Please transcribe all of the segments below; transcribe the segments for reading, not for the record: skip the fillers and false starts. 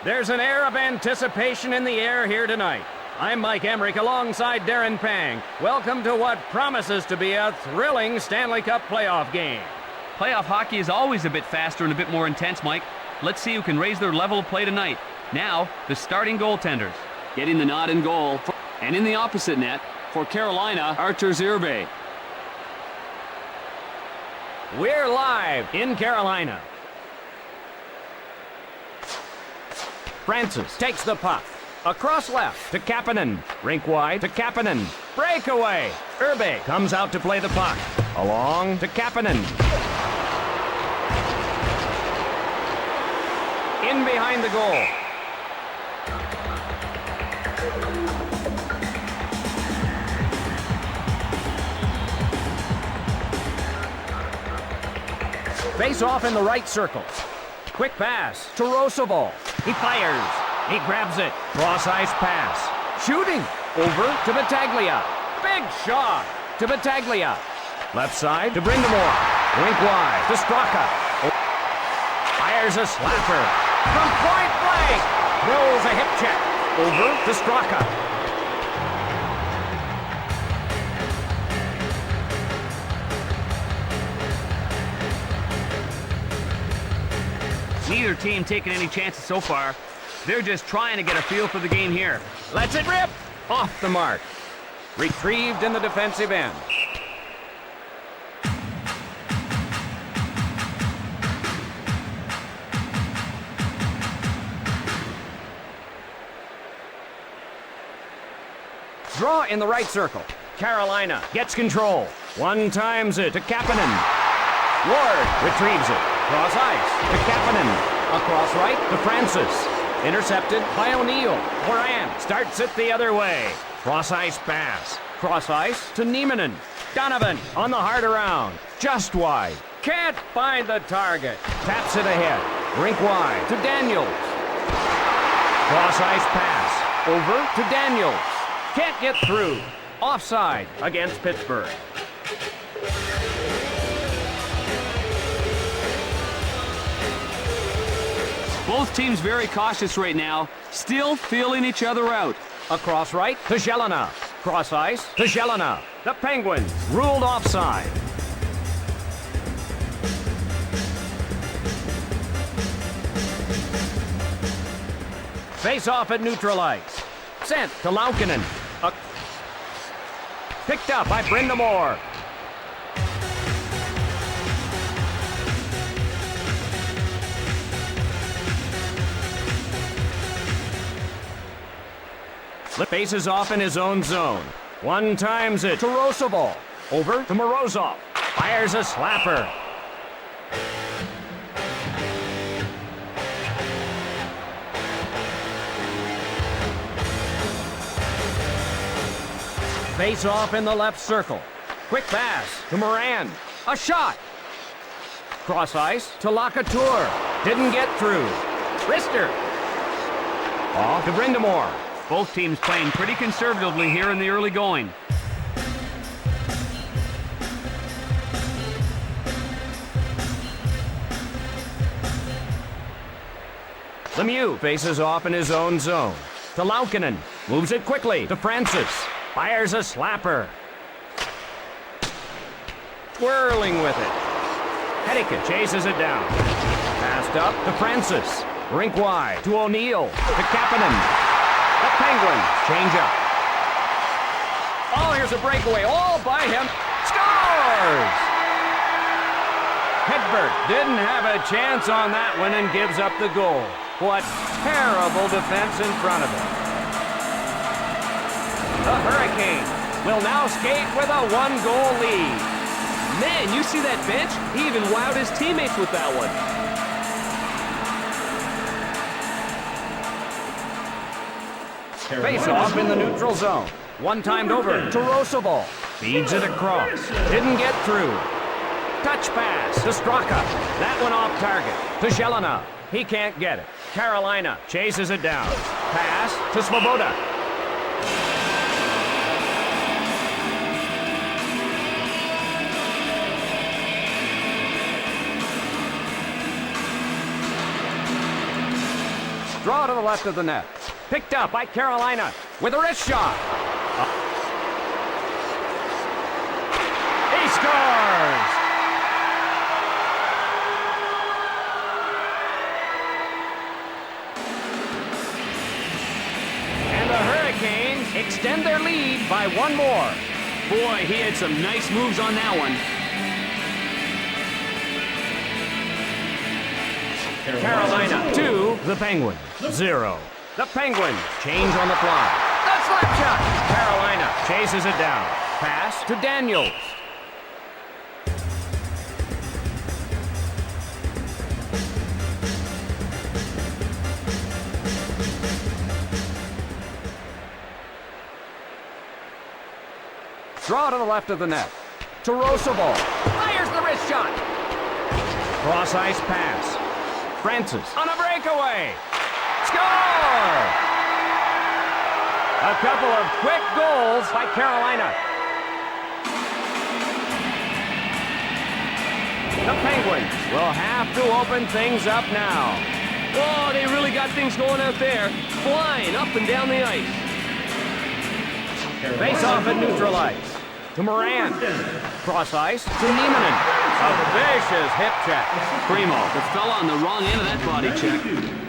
There's an air of anticipation in the air here tonight. I'm Mike Emmerich alongside Darren Pang. Welcome to what promises to be a thrilling Stanley Cup playoff game. Playoff hockey is always a bit faster and a bit more intense, Mike. Let's see who can raise their level of play tonight. Now, the starting goaltenders. Getting the nod in goal, and in the opposite net, for Carolina, Artur Zirbe. We're live in Carolina. Francis takes the puck. Across left to Kapanen. Rink wide to Kapanen. Breakaway. Urbe comes out to play the puck. Along to Kapanen. In behind the goal. Face off in the right circle. Quick pass to Roosevelt. He fires. He grabs it. Cross ice pass. Shooting. Over to Battaglia. Big shot to Battaglia. Left side to Brindamore. Rink wide to Straka. Fires a slapper. From point blank. Throws a hip check. Over to Straka. Neither team taking any chances so far. They're just trying to get a feel for the game here. Lets it rip. Off the mark. Retrieved in the defensive end. Draw in the right circle. Carolina gets control. One times it to Kapanen. Ward retrieves it. Cross ice to Kapanen. Across right to Francis. Intercepted by O'Neill. Moran starts it the other way. Cross ice pass. Cross ice to Niemanen. Donovan on the hard around. Just wide. Can't find the target. Taps it ahead. Rink wide to Daniels. Cross ice pass. Over to Daniels. Can't get through. Offside against Pittsburgh. Both teams very cautious right now, still feeling each other out. Across right to Jelena. Cross ice to Jelena. The Penguins ruled offside. Face off at neutral ice. Sent to Laukkanen. Picked up by Brindamore. Faces off in his own zone. One times it to Roosevelt. Over to Morozov. Fires a slapper. Face off in the left circle. Quick pass to Moran. A shot. Cross ice to Lacouture. Didn't get through. Rister. Off to Brindamore. Both teams playing pretty conservatively here in the early going. Lemieux faces off in his own zone. To Laukkanen. Moves it quickly to Francis. Fires a slapper. Twirling with it. Hedicke chases it down. Passed up to Francis. Rink wide to O'Neill. To Kapanen. The Penguins change up. Oh, here's a breakaway all by him. Scores! Hedberg didn't have a chance on that one and gives up the goal. What terrible defense in front of him. The Hurricanes will now skate with a one-goal lead. Man, you see that bench? He even wowed his teammates with that one. Face off in the neutral zone. One timed over to Roosevelt. Feeds it across. Didn't get through. Touch pass to Straka. That one off target to Jelena. He can't get it. Carolina chases it down. Pass to Svoboda. Draw to the left of the net. Picked up by Carolina with a wrist shot. He scores! And the Hurricanes extend their lead by one more. Boy, he had some nice moves on that one. Carolina 2, the Penguins 0. The Penguins change on the fly. The slap shot! Carolina chases it down. Pass to Daniels. Draw to the left of the net. To Roosevelt. Fires the wrist shot. Cross ice pass. Francis on a breakaway. Score! A couple of quick goals by Carolina. The Penguins will have to open things up now. Oh, they really got things going out there. Flying up and down the ice. Face off at neutral ice. To Moran. Cross ice to Niemanen. A vicious hip check. Primo, the fella on the wrong end of that body check.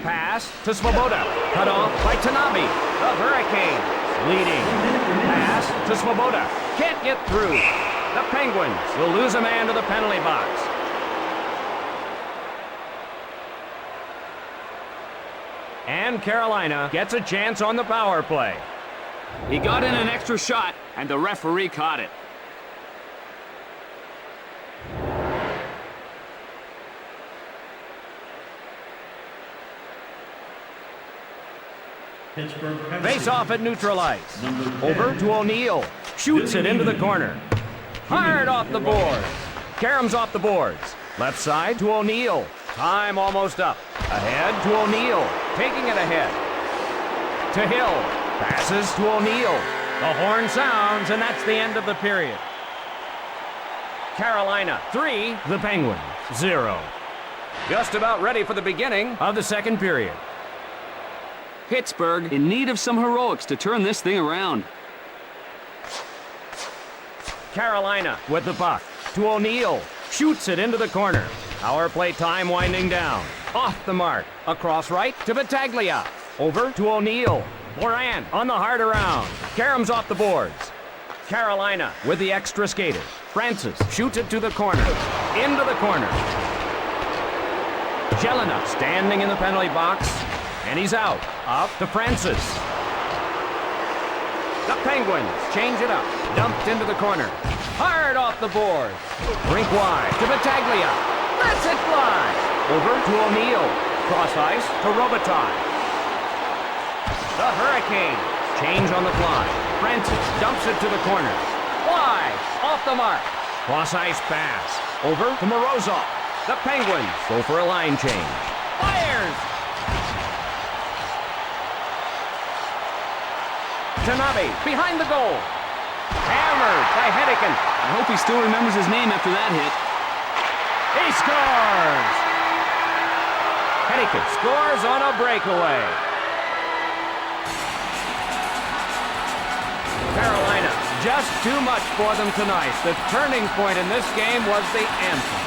Pass to Svoboda. Cut off by Tanabe. The Hurricanes leading. Pass to Svoboda. Can't get through. The Penguins will lose a man to the penalty box. And Carolina gets a chance on the power play. He got in an extra shot, and the referee caught it. Face off at neutral ice. Over to O'Neill. Shoots it into the corner. Hard off the boards. Karam's off the boards. Left side to O'Neill. Time almost up. Ahead to O'Neill. Taking it ahead. To Hill. Passes to O'Neill. The horn sounds, and that's the end of the period. Carolina 3, the Penguins 0. Just about ready for the beginning of the second period. Pittsburgh in need of some heroics to turn this thing around. Carolina with the puck to O'Neill. Shoots it into the corner. Power play time winding down. Off the mark. Across right to Battaglia. Over to O'Neill. Moran on the hard around. Karam's off the boards. Carolina with the extra skater. Francis shoots it to the corner. Into the corner. Jelena standing in the penalty box. And he's out. Up to Francis. The Penguins change it up. Dumped into the corner. Hard off the board. Rink wide to Battaglia. Lets it fly. Over to O'Neill. Cross ice to Robitaille. The Hurricanes change on the fly. Francis dumps it to the corner. Fly off the mark. Cross ice pass. Over to Morozov. The Penguins go for a line change. Fires! Tanabe behind the goal. Hammered by Hedican. I hope he still remembers his name after that hit. He scores! Hedican scores on a breakaway. Carolina, just too much for them tonight. The turning point in this game was the anthem.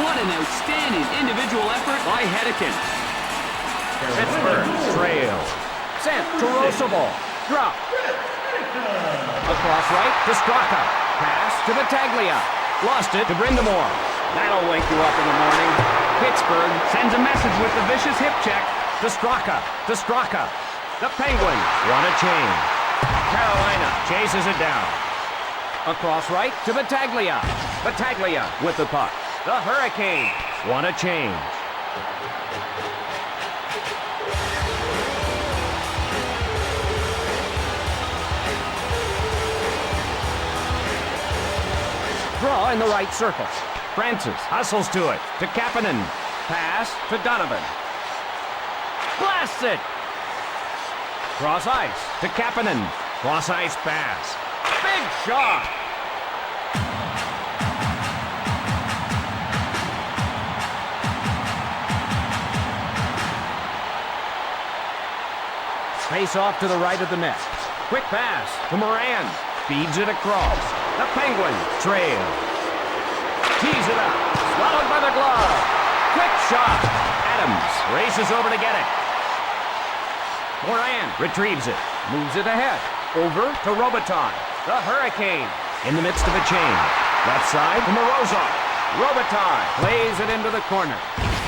What an outstanding individual effort by Hedican. Pittsburgh trail. Sent to Roosevelt. Drop. Across right to Straka. Pass to Battaglia. Lost it to Brindamore. That'll wake you up in the morning. Pittsburgh sends a message with the vicious hip check. To Straka. To Straka. The Penguins want a change. Carolina chases it down. Across right to Battaglia. Battaglia with the puck. The Hurricanes want a change. Draw in the right circle. Francis hustles to it. To Kapanen. Pass to Donovan. Blasts it! Cross ice to Kapanen. Cross ice pass. Big shot! Face off to the right of the net. Quick pass to Moran. Feeds it across. The Penguins trail. Tees it up. Swallowed by the glove. Quick shot. Adams races over to get it. Moran retrieves it. Moves it ahead. Over to Robitaille. The Hurricane in the midst of a change. Left side to Morozov. Robitaille plays it into the corner.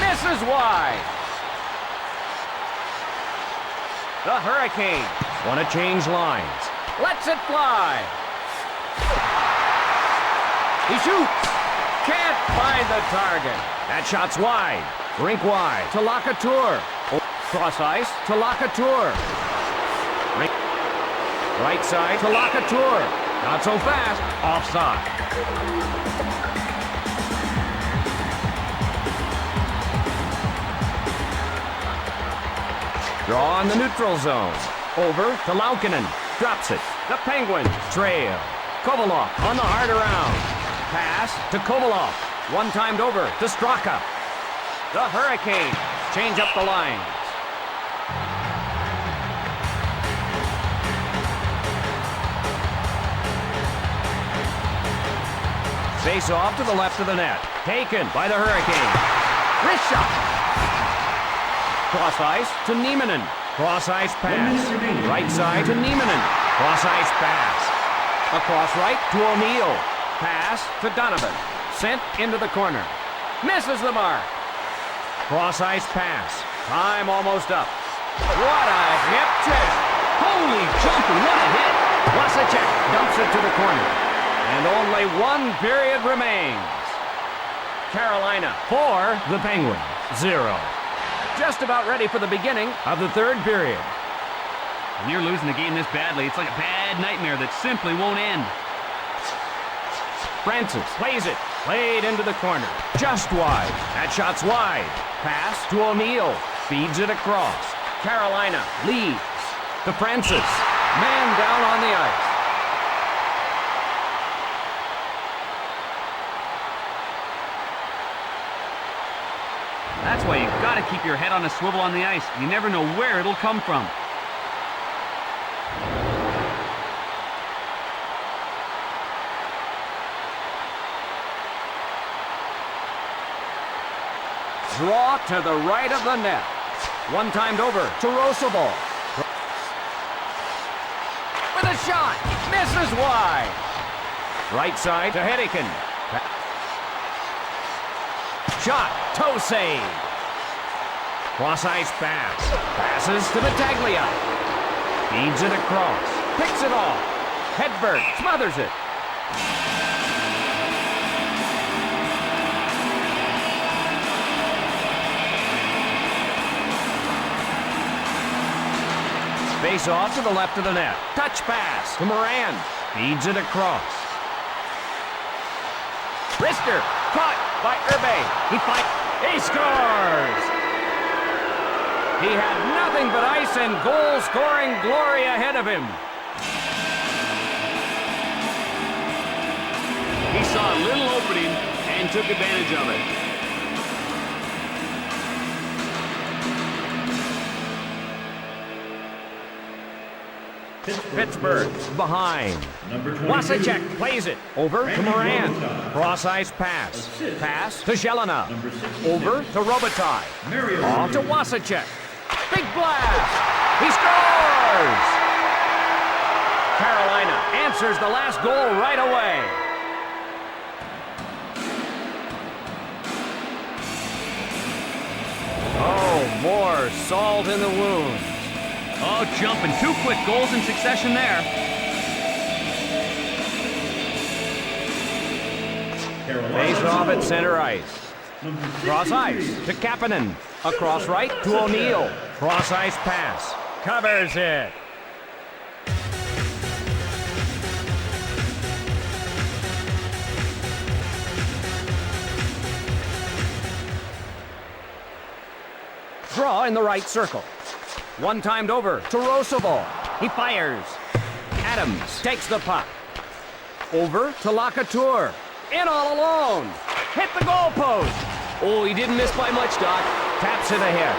Misses wide. The Hurricane want to change lines. Lets it fly. He shoots. Can't find the target. That shot's wide. Rink wide to Lacouture. Cross ice to Lacouture. Right side to Lacouture. Not so fast. Offside. Draw in the neutral zone. Over to Laukkonen. Drops it. The Penguins trail. Kovalov on the hard around. Pass to Kovalov. One-timed over to Straka. The Hurricanes change up the lines. Face off to the left of the net. Taken by the Hurricane. Wrist shot. Cross ice to Nieminen. Cross ice pass. Right side to Nieminen. Cross ice pass. Across right to O'Neill. Pass to Donovan. Sent into the corner. Misses the mark. Cross ice pass. Time almost up. What a hip check. Holy jumping, what a hit! Wasacek dumps it to the corner. And only one period remains. Carolina 4, the Penguins 0. Just about ready for the beginning of the third period. When you're losing the game this badly, it's like a bad nightmare that simply won't end. Francis plays it. Played into the corner. Just wide. That shot's wide. Pass to O'Neill. Feeds it across. Carolina leads to Francis. Man down on the ice. That's why you've got to keep your head on a swivel on the ice. You never know where it'll come from. Draw to the right of the net. One-timed over to Roosevelt. With a shot. Misses wide. Right side to Hedican. Shot. Toe save. Cross ice pass. Passes to Battaglia. Feeds it across. Picks it off. Hedberg smothers it. Face off to the left of the net. Touch pass to Moran. Feeds it across. Rister caught by Urbe. He scores! He had nothing but ice and goal-scoring glory ahead of him. He saw a little opening and took advantage of it. Pittsburgh behind. Wasacek plays it over to Moran. Cross ice pass. Pass to Jelena. Over to Robitaille. Off to Wasacek. Big blast. He scores! Carolina answers the last goal right away. Oh, more salt in the wound. Oh, jumping. 2 quick goals in succession there. Face off at center ice. Cross ice to Kapanen. Across right to O'Neill. Cross ice pass. Covers it. Draw in the right circle. One-timed over to Roosevelt. He fires. Adams takes the puck. Over to Lacouture. In all alone. Hit the goalpost. Oh, he didn't miss by much, Doc. Taps it ahead.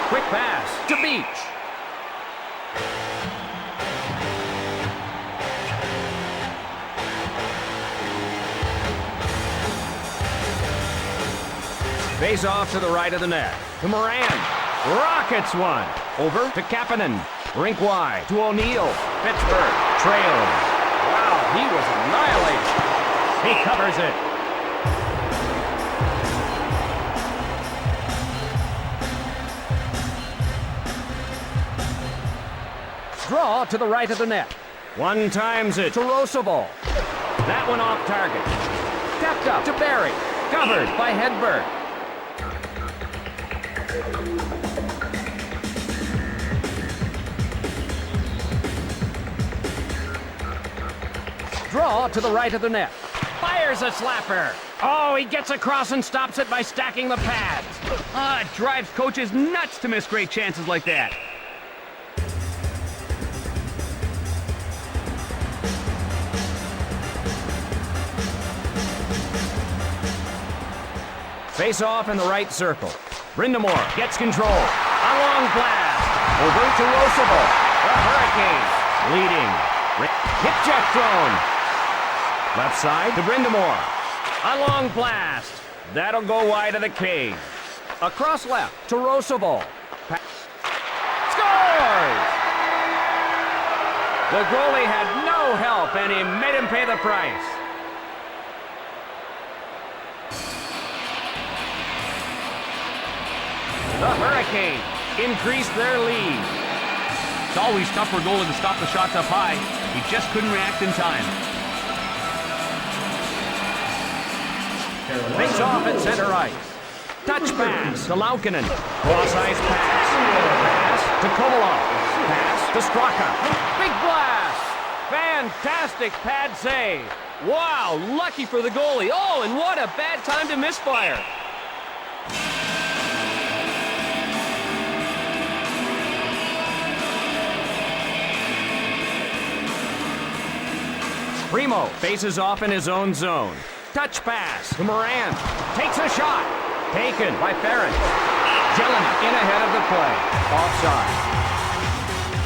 Quick pass to Beach. Face off to the right of the net. To Moran. Rockets one. Over to Kapanen. Rink wide to O'Neill. Pittsburgh trails. Wow, he was annihilated. He covers it. Draw to the right of the net. One times it to Roosevelt. That one off target. Tapped up to Barry. Covered by Hedberg. Draw to the right of the net. Fires a slapper. Oh, he gets across and stops it by stacking the pads. It drives coaches nuts to miss great chances like that. Face off in the right circle. Brindamore gets control. A long blast. Over to Roosevelt. The Hurricanes leading. Hip check thrown. Left side to Brindamore. A long blast. That'll go wide of the cage. Across left to Roosevelt. Scores! The goalie had no help and he made him pay the price. The Hurricanes increased their lead. It's always tough for a goalie to stop the shots up high. He just couldn't react in time. Face off at center ice. Touch pass to Laukkanen. Cross ice pass. Pass to Kovalov. Pass to Straka. Big blast! Fantastic pad save. Wow, lucky for the goalie. Oh, and what a bad time to misfire. Primo faces off in his own zone. Touch pass to Moran. Takes a shot. Taken by Ferentz. Jelena in ahead of the play. Offside.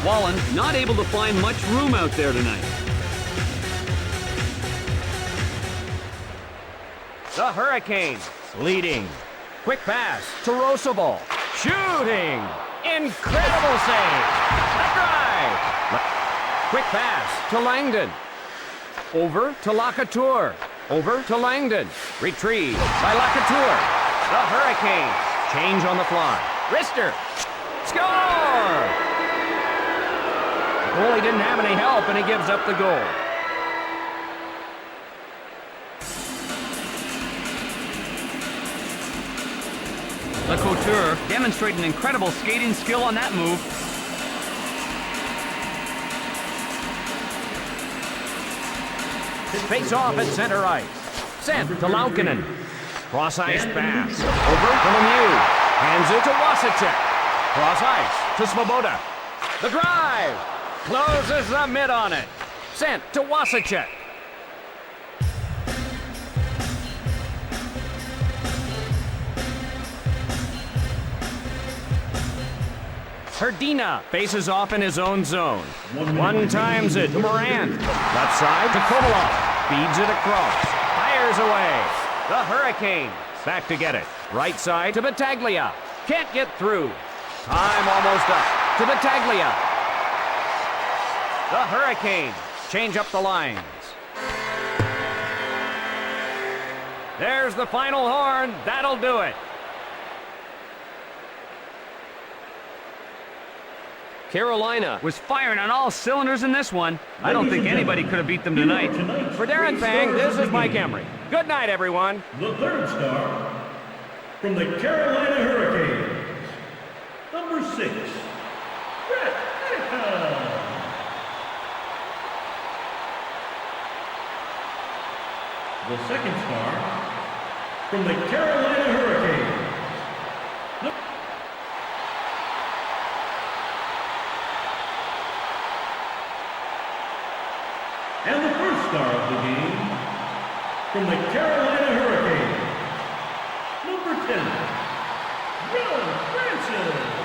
Wallen not able to find much room out there tonight. The Hurricanes leading. Quick pass to Roosevelt. Shooting. Incredible save. A drive. Quick pass to Langdon. Over to Lacouture. Over to Langdon. Retrieved by Lacouture. The Hurricanes change on the fly. Rister. Score! The goalie didn't have any help and he gives up the goal. Lacouture demonstrating incredible skating skill on that move. Face off at center ice. Sent to Laukkanen. Cross ice pass. Over to Lemieux. Hands it to Wasicek. Cross ice to Svoboda. The drive. Closes the mid on it. Sent to Wasicek. Herdina faces off in his own zone. One times it to Moran. Left side to Kovalov. Feeds it across. Fires away. The Hurricanes back to get it. Right side to Battaglia. Can't get through. Time almost up to Battaglia. The Hurricanes change up the lines. There's the final horn. That'll do it. Carolina Was firing on all cylinders in this one. I don't think anybody could have beat them tonight. For Darren Pang, this is Mike Emery. Good night, everyone. The third star from the Carolina Hurricanes, number 6, Brett Eckham. The second star from the Carolina Hurricanes, and the first star of the game from the Carolina Hurricanes, number 10, Ron Francis.